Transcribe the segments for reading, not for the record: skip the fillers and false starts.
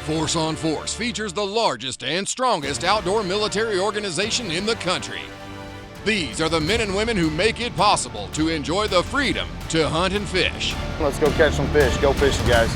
Force on Force features the largest and strongest outdoor military organization in the country. These are the men and women who make it possible to enjoy the freedom to hunt and fish. Let's go catch some fish. Go fishing, guys.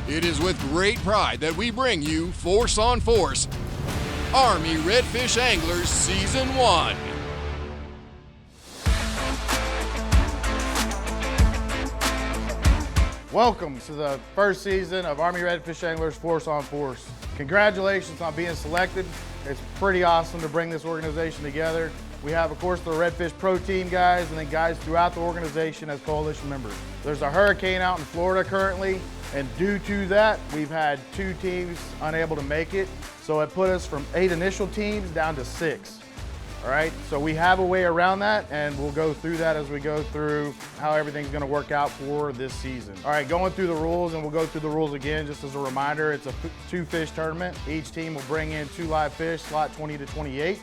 It is with great pride that we bring you Force on Force, Army Redfish Anglers Season 1. Welcome to the first season of Army Redfish Anglers Force on Force. Congratulations on being selected. It's pretty awesome to bring this organization together. We have, of course, the Redfish Pro Team guys and then guys throughout the organization as coalition members. There's a hurricane out in Florida currently, and due to that, we've had 2 teams unable to make it. So it put us from 8 initial teams down to 6. All right, so we have a way around that, and we'll go through that as we go through how everything's gonna work out for this season. All right, going through the rules, and we'll go through the rules again just as a reminder. It's a 2-fish tournament. Each team will bring in 2 live fish, slot 20 to 28.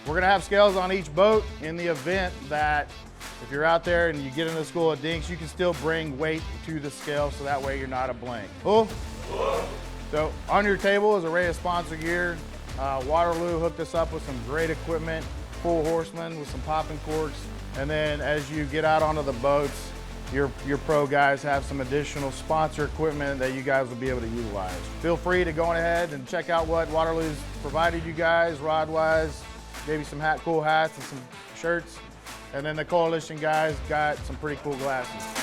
We're gonna have scales on each boat in the event that if you're out there and you get in the school of dinks, you can still bring weight to the scale so that way you're not a blank. Oh. So on your table is array of sponsor gear. Waterloo hooked us up with some great equipment, full horsemen with some popping corks. And then as you get out onto the boats, your pro guys have some additional sponsor equipment that you guys will be able to utilize. Feel free to go ahead and check out what Waterloo's provided you guys, rod-wise, maybe some cool hats and some shirts. And then the coalition guys got some pretty cool glasses.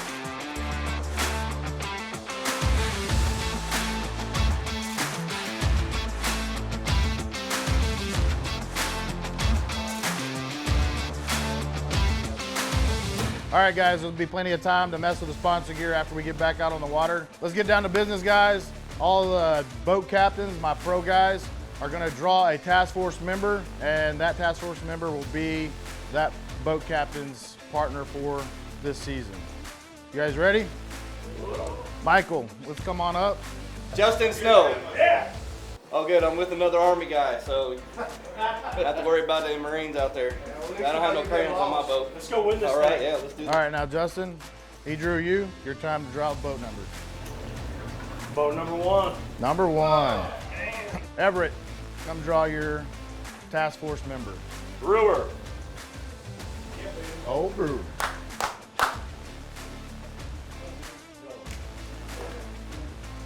All right, guys, there'll be plenty of time to mess with the sponsor gear after we get back out on the water. Let's get down to business, guys. All the boat captains, my pro guys, are gonna draw a task force member, and that task force member will be that boat captain's partner for this season. You guys ready? Michael, let's come on up. Justin Snow. Yeah. Oh, good. I'm with another Army guy, so I don't have to worry about any Marines out there. I don't have no crayons on my boat. Let's go win this. All right, yeah, let's do this. All right, now Justin, he drew you. Your time to draw boat number. Boat number 1. Number 1. Everett, come draw your task force member. Brewer. Oh, Brewer.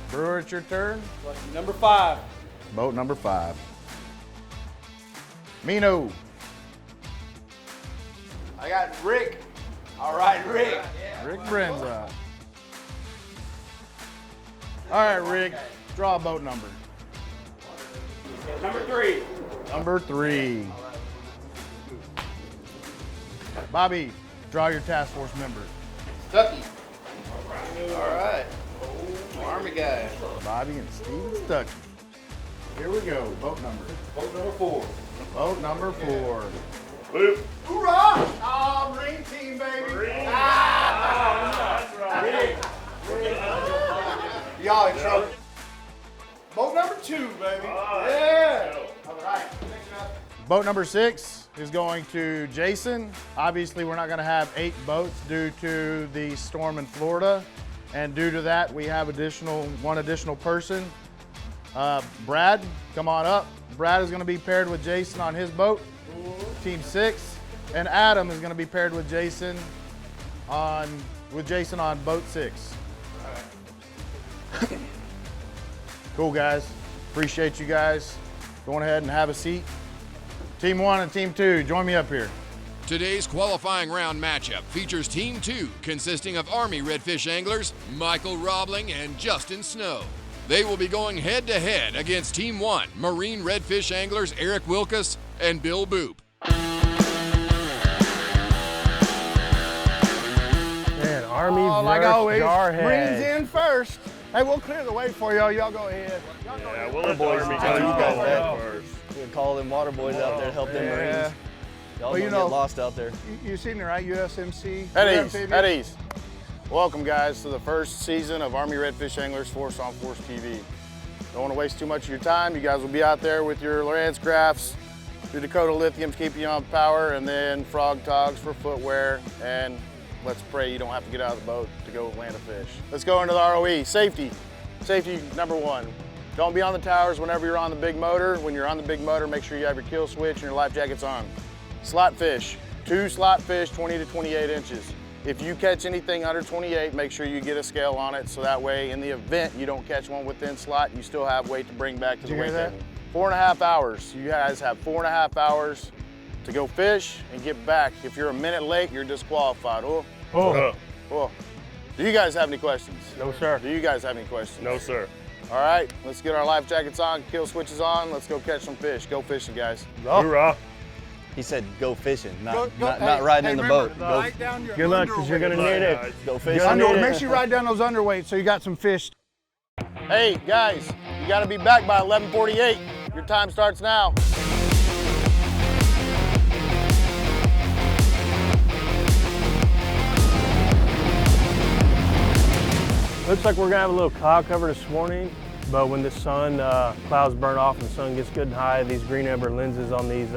Brewer, it's your turn. Number 5. Boat number 5. Mino. I got Rick. All right, Rick. Rick Brenza. All right, Rick, draw a boat number. Number 3. Number 3. Bobby, draw your task force member. Stucky. All right. Army guy. Bobby and Steve Stucky. Here we go, boat number. Boat number 4. Boat number 4. Boop. Hoorah! Oh, Marine team, baby. Marine. Ah! That's right. Y'all in trouble. Boat number 2, baby. Yeah. All right. Boat number 6 is going to Jason. Obviously, we're not going to have 8 boats due to the storm in Florida. And due to that, we have one additional person. Brad, come on up. Brad is going to be paired with Jason on his boat, Team 6. And Adam is going to be paired with Jason on boat 6. Cool, guys. Appreciate you guys. Going ahead and have a seat. Team 1 and Team 2, join me up here. Today's qualifying round matchup features Team 2, consisting of Army Redfish Anglers, Michael Robling and Justin Snow. They will be going head-to-head against Team 1, Marine Redfish Anglers Eric Wilkus and Bill Boop. Man, Army like always, Jarhead. Marines in first. Hey, we'll clear the way for y'all. Y'all go ahead. Yeah, we'll let the Army Tell you guys that go. first. We can call them water boys out there to help them Yeah. Marines. Y'all Well, don't get lost out there. You seen it, right? USMC. At ease. Welcome, guys, to the first season of Army Redfish Anglers Force on Force TV. Don't want to waste too much of your time. You guys will be out there with your Lowrance crafts, Blue Dakota Lithium's keeping you on power, and then Frog Togs for footwear, and let's pray you don't have to get out of the boat to go land a fish. Let's go into the ROE. Safety. Safety number one. Don't be on the towers whenever you're on the big motor. When you're on the big motor, make sure you have your kill switch and your life jackets on. Slot fish. 2 slot fish, 20 to 28 inches. If you catch anything under 28, make sure you get a scale on it, so that way in the event you don't catch one within slot, you still have weight to bring back to the weight table. 4.5 hours. You guys have 4.5 hours to go fish and get back. If you're a minute late, you're disqualified. Oh. Do you guys have any questions? No, sir. Do you guys have any questions? No, sir. All right, let's get our life jackets on, kill switches on. Let's go catch some fish. Go fishing, guys. Hoorah. He said go fishing, not riding in the boat. Good luck, because you're going to need it. Go fishing. Make sure you ride down those underweights so you got some fish. Hey, guys, you got to be back by 11:48. Your time starts now. Looks like we're going to have a little cloud cover this morning, but when the sun, clouds burn off and the sun gets good and high, these green amber lenses on these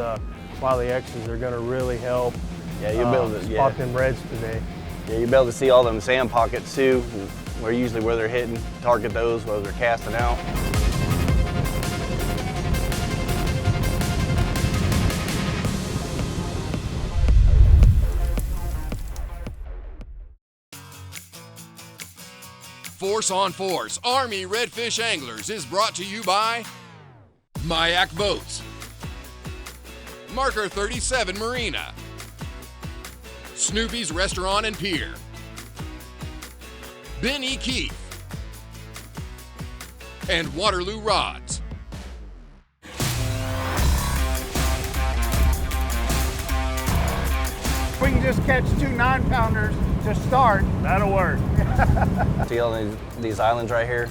Wiley X's are going to really help spot them reds today. Yeah, you'll be able to see all them sand pockets too, where usually where they're hitting, target those where they're casting out. Force on Force Army Redfish Anglers is brought to you by Mayak Boats, Marker 37 Marina, Snoopy's Restaurant and Pier, Ben E. Keith, and Waterloo Rods. We can just catch 2 9-pounders to start. That'll work. See all these islands right here?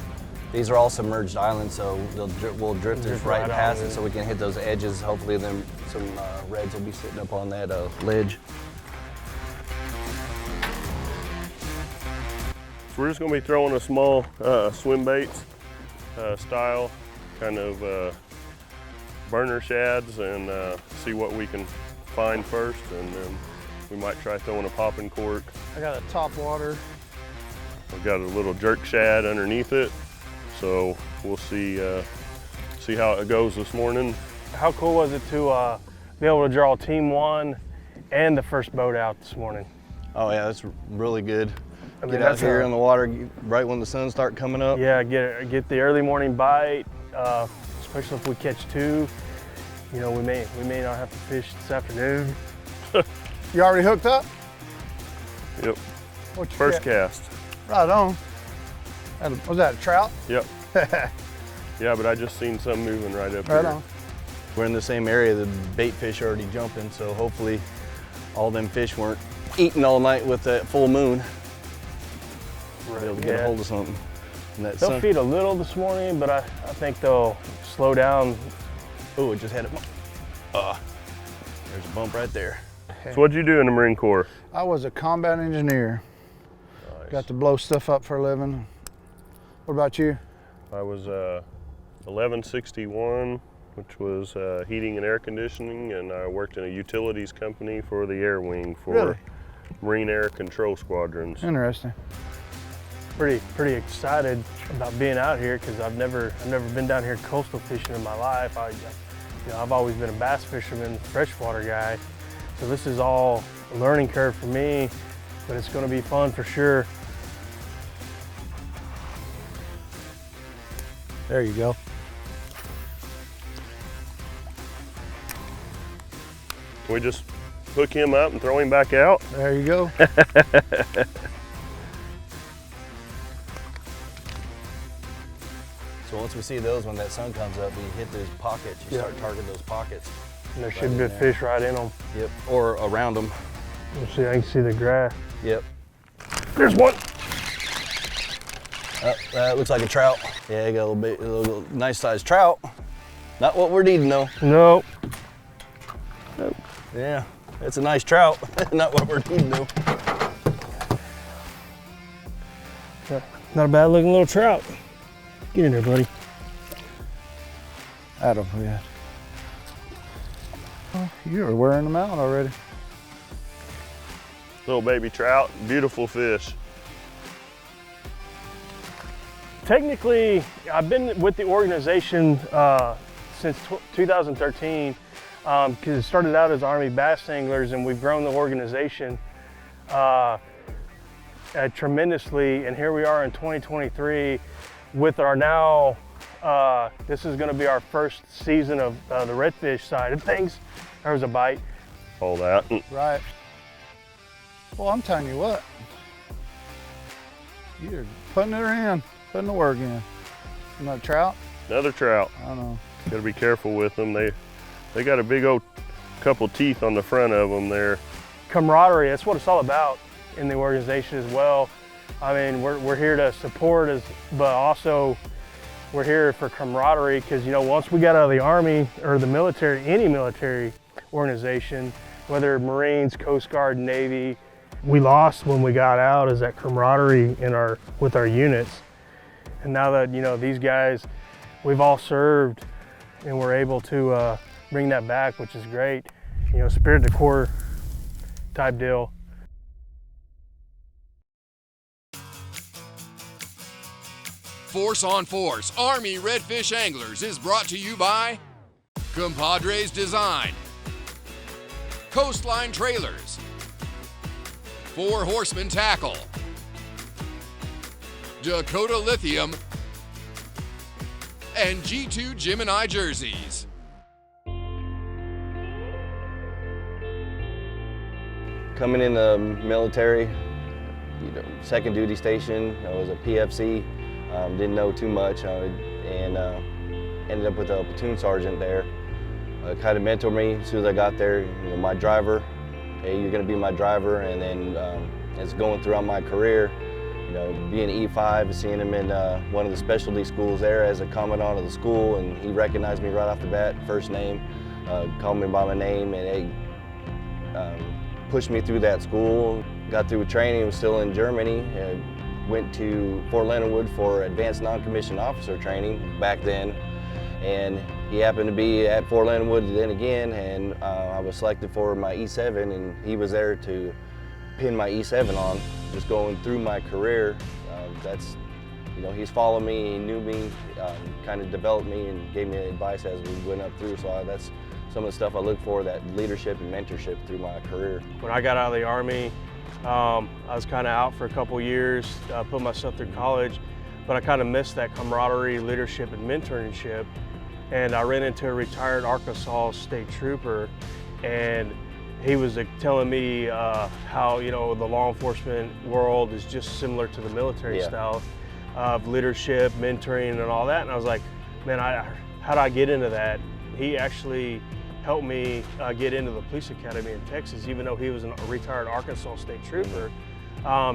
These are all submerged islands, so we'll drift this right past it so we can hit those edges. Hopefully then some reds will be sitting up on that ledge. So we're just going to be throwing a small swim baits style, kind of burner shads, and see what we can find first, and then we might try throwing a popping cork. I got a top water. We've got a little jerk shad underneath it, so we'll see how it goes this morning. How cool was it to be able to draw Team 1 and the first boat out this morning? Oh yeah, that's really good. Get out here in the water right when the sun starts coming up. Yeah, get the early morning bite, especially if we catch 2. You know, we may not have to fish this afternoon. You already hooked up? Yep. First cast. Right on. Was that a trout? Yep. Yeah, but I just seen some moving right up Right here. on. We're in the same area, the bait fish are already jumping, so hopefully all them fish weren't eating all night with that full moon. Right. Be able to get a hold of something. And that They'll feed a little this morning, but I think they'll slow down. Oh, it just had it. There's a bump right there. So what'd you do in the Marine Corps? I was a combat engineer. Nice. Got to blow stuff up for a living. What about you? I was 1161, which was heating and air conditioning, and I worked in a utilities company for the air wing for Marine Air Control Squadrons. Interesting. Pretty excited about being out here because I've never been down here coastal fishing in my life. I've always been a bass fisherman, freshwater guy. So this is all a learning curve for me, but it's going to be fun for sure. There you go. Can we just hook him up and throw him back out? There you go. So once we see those, when that sun comes up, you hit those pockets, you start targeting those pockets. And there should be a fish right in them. Yep, or around them. Let's see, I can see the grass. Yep. There's one. That looks like a trout. Yeah, you got a little nice sized trout. Not what we're needing though. Nope. Yeah, it's a nice trout. Not what we're needing though. Not a bad looking little trout. Get in there, buddy. Adam, yeah. You're wearing them out already. Little baby trout, beautiful fish. Technically, I've been with the organization since 2013 because it started out as Army Bass Anglers, and we've grown the organization tremendously. And here we are in 2023 with our now, this is going to be our first season of the redfish side of things. There was a bite. All that. Right. Well, I'm telling you what, you're putting it in, putting the work in. Another trout? Another trout. I don't know. Got to be careful with them. They got a big old couple teeth on the front of them there. Camaraderie, that's what it's all about in the organization as well. I mean, we're here to support, but also we're here for camaraderie because, you know, once we got out of the Army or the military, any military organization, whether Marines, Coast Guard, Navy, we lost when we got out is that camaraderie with our units. And now that, you know, these guys, we've all served and we're able to bring that back, which is great. You know, spirit to core type deal. Force on Force Army Redfish Anglers is brought to you by Compadres Design, Coastline Trailers, 4 Horsemen Tackle, Dakota Lithium, and G2 Gemini Jerseys. Coming in the military, you know, second duty station, I was a PFC, didn't know too much, and ended up with a platoon sergeant there. Kind of mentored me as soon as I got there. You know, my driver, hey, you're going to be my driver, and then as going throughout my career, you know, being E5, seeing him in one of the specialty schools there as a commandant of the school, and he recognized me right off the bat, first name, called me by my name, and he pushed me through that school. Got through training, was still in Germany, went to Fort Leonard Wood for advanced non-commissioned officer training back then, and he happened to be at Fort Leonard Wood then again, and I was selected for my E7, and he was there to pin my E7 on. Just going through my career, that's, you know, he's followed me, he knew me, kind of developed me and gave me advice as we went up through, so that's some of the stuff I look for, that leadership and mentorship through my career. When I got out of the Army, I was kind of out for a couple years, put myself through college, but I kind of missed that camaraderie, leadership, and mentorship. And I ran into a retired Arkansas state trooper, and he was telling me how, you know, the law enforcement world is just similar to the military style of leadership, mentoring, and all that. And I was like, man, how do I get into that? He actually helped me get into the police academy in Texas, even though he was a retired Arkansas state trooper.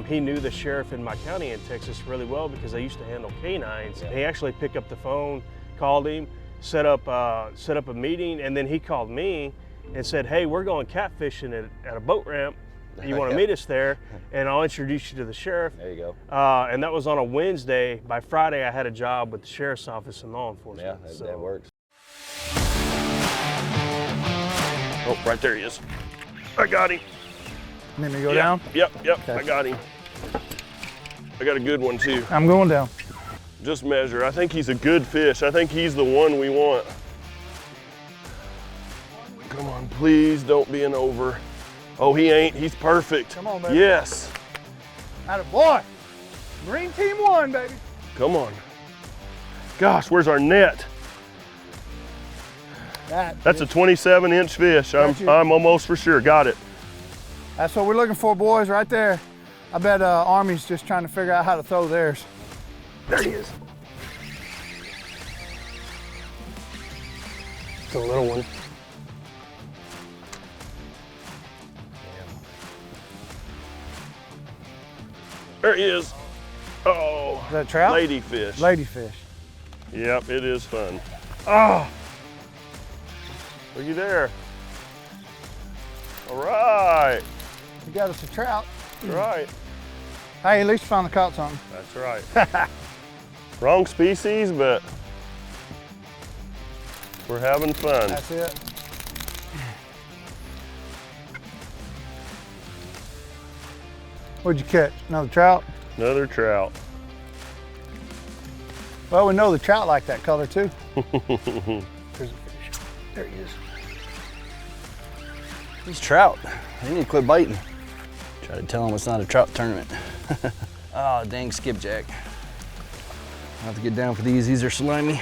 He knew the sheriff in my county in Texas really well because I used to handle canines. Yeah. He actually picked up the phone, called him, set up a meeting, and then he called me and said, hey, we're going catfishing at a boat ramp. You want to meet us there, and I'll introduce you to the sheriff. There you go. And that was on a Wednesday. By Friday, I had a job with the sheriff's office and law enforcement. Yeah, that works. Oh, right there he is. I got him. Need me to go down? Yep, Okay. I got him. I got a good one too. I'm going down. Just measure. I think he's a good fish. I think he's the one we want. Come on, please don't be an over. Oh, he ain't. He's perfect. Come on, baby. Yes. Attaboy. Green team won, baby. Come on. Gosh, where's our net? That's a 27-inch fish. I'm almost for sure. Got it. That's what we're looking for, boys, right there. I bet Army's just trying to figure out how to throw theirs. There he is. It's a little one. There he is. Oh. Is that a trout? Ladyfish. Ladyfish. Yep, it is fun. Oh. Looky there. All right. You got us a trout. That's right. Hey, at least you finally caught something. That's right. Wrong species, but we're having fun. That's it. What'd you catch? Another trout? Another trout. Well, we know the trout like that color too. There's a fish. There he is. These trout, they need to quit biting. Try to tell them it's not a trout tournament. Oh, dang skipjack. I'll have to get down for these. These are slimy.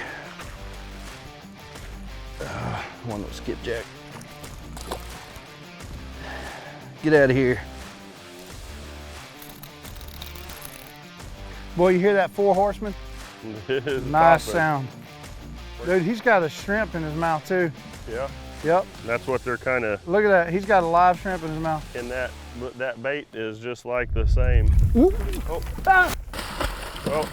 One was skipjack. Get out of here. Boy, you hear that 4 horsemen? Nice sound. Dude, he's got a shrimp in his mouth too. Yeah. Yep. That's what they're kind of. Look at that. He's got a live shrimp in his mouth. And that bait is just like the same. Ooh. Oh. Ah. Oh.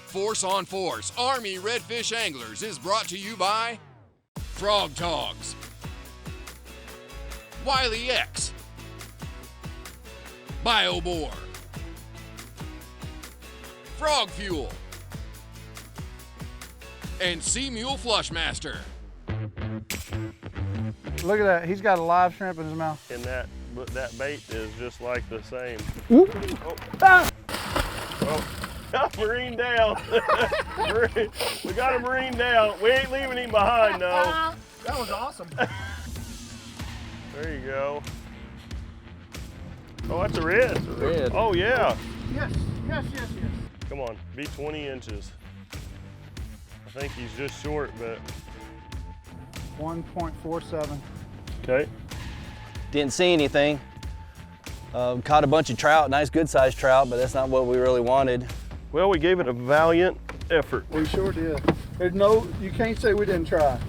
Force on Force Army Redfish Anglers is brought to you by Frog Togs, Wiley X, BioBore, Frog Fuel, and Sea Mule Flushmaster. Look at that. He's got a live shrimp in his mouth. And that bait is just like the same. Ooh. Oh. Ah. Oh. Got Marine down. We got a Marine down. We ain't leaving him behind, though. That was awesome. There you go. Oh, that's a red. It's a red. Oh, yeah. Yes, yes, yes, yes. Come on, be 20 inches. I think he's just short, but. 1.47. Okay. Didn't see anything. Caught a bunch of trout, nice good sized trout, but that's not what we really wanted. Well, we gave it a valiant effort. We sure did. There's no, you can't say we didn't try.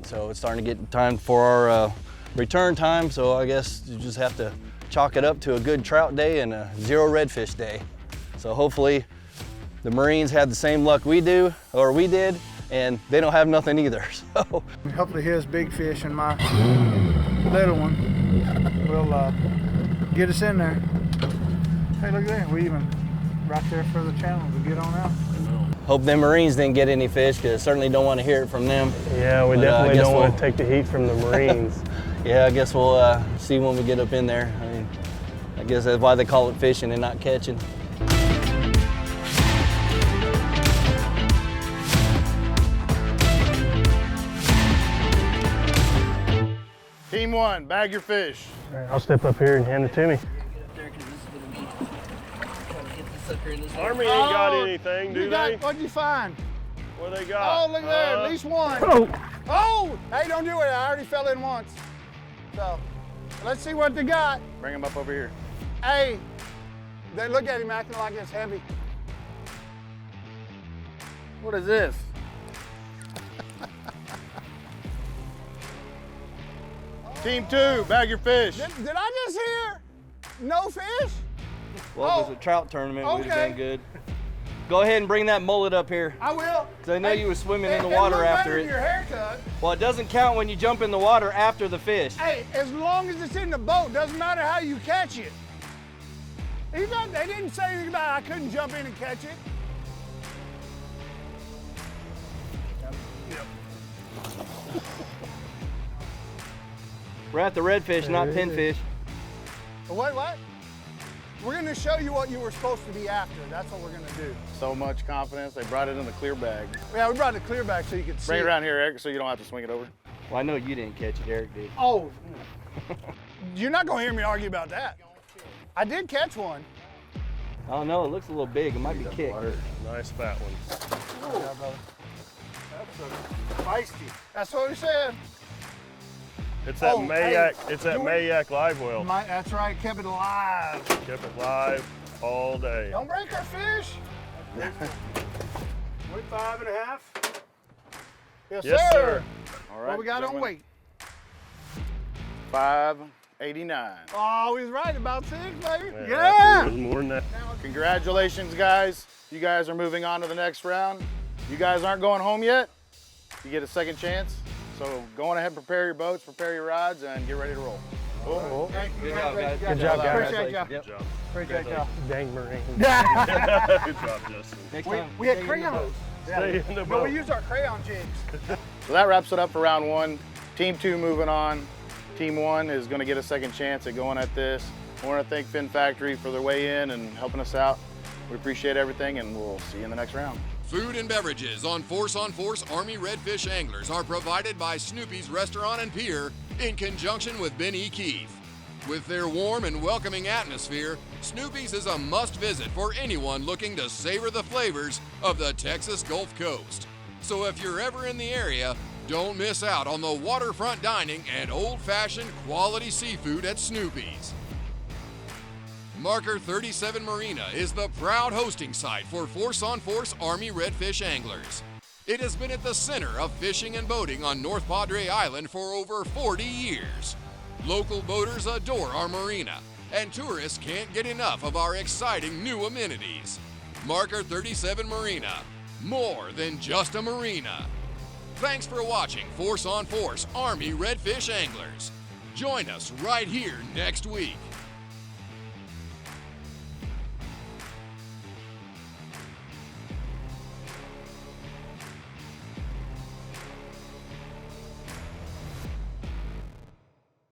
So it's starting to get time for our return time, so I guess you just have to chalk it up to a good trout day and a 0 redfish day. So hopefully the Marines had the same luck we did, and they don't have nothing either. So hopefully his big fish and my little one will get us in there. Hey, look at that. We even right there for the channel to get on out. hope them Marines didn't get any fish, because certainly don't want to hear it from them. Yeah, we definitely don't want to take the heat from the Marines. Yeah, I guess we'll see when we get up in there. I mean, I guess that's why they call it fishing and not catching. Team 1, bag your fish. All right, I'll step up here and hand it to me. Army ain't got anything, do they? What'd you find? What they got? Oh, look there, at least one. Oh! Oh! Hey, don't do it. I already fell in once. So, let's see what they got. Bring him up over here. Hey, they look at him acting like it's heavy. What is this? Team 2, bag your fish. Did I just hear no fish? Well, if it was a trout tournament, we'd have okay. been good. Go ahead and bring that mullet up here. I will. Because I know you were swimming in the water after it. Your haircut. Well, it doesn't count when you jump in the water after the fish. Hey, as long as it's in the boat, doesn't matter how you catch it. They didn't say anything about I couldn't jump in and catch it. We're at the redfish, not pinfish. What? We're gonna show you what you were supposed to be after. That's what we're gonna do. So much confidence, they brought it in the clear bag. Yeah, we brought the clear back so you could see. Bring it around here, Eric, so you don't have to swing it over. Well, I know you didn't catch it, Eric did. Oh, you're not gonna hear me argue about that. I did catch one. I don't know, it looks a little big. It might be kicked. Nice fat one. Yeah, brother. That's feisty. That's what we said. It's that Mayak. Hey, it's that Mayak live well. That's right. Kept it alive. Kept it live all day. Don't break our fish. 25.5. Yes, Yes, sir. All right. What we got on gentlemen. weight? 589. Oh, he's right. About 6, baby. It Yeah. was more than that. Congratulations, guys. You guys are moving on to the next round. You guys aren't going home yet. You get a second chance. So go on ahead and prepare your boats, prepare your rods, and get ready to roll. Good job, guys. Good job, guys. Appreciate y'all. Good job. Appreciate y'all. Dang Marine. Good job, Justin. Next time. We had crayons. Stay in the But boat. we used our crayon jigs. So that wraps it up for round 1. Team 2 moving on. Team 1 is going to get a second chance at going at this. I want to thank Fin Factory for their way in and helping us out. We appreciate everything, and we'll see you in the next round. Food and beverages on Force Army Redfish Anglers are provided by Snoopy's Restaurant and Pier in conjunction with Ben E. Keefe. With their warm and welcoming atmosphere, Snoopy's is a must visit for anyone looking to savor the flavors of the Texas Gulf Coast. So if you're ever in the area, don't miss out on the waterfront dining and old-fashioned quality seafood at Snoopy's. Marker 37 Marina is the proud hosting site for Force Army Redfish Anglers. It has been at the center of fishing and boating on North Padre Island for over 40 years. Local boaters adore our marina, and tourists can't get enough of our exciting new amenities. Marker 37 Marina, more than just a marina. Thanks for watching Force Army Redfish Anglers. Join us right here next week.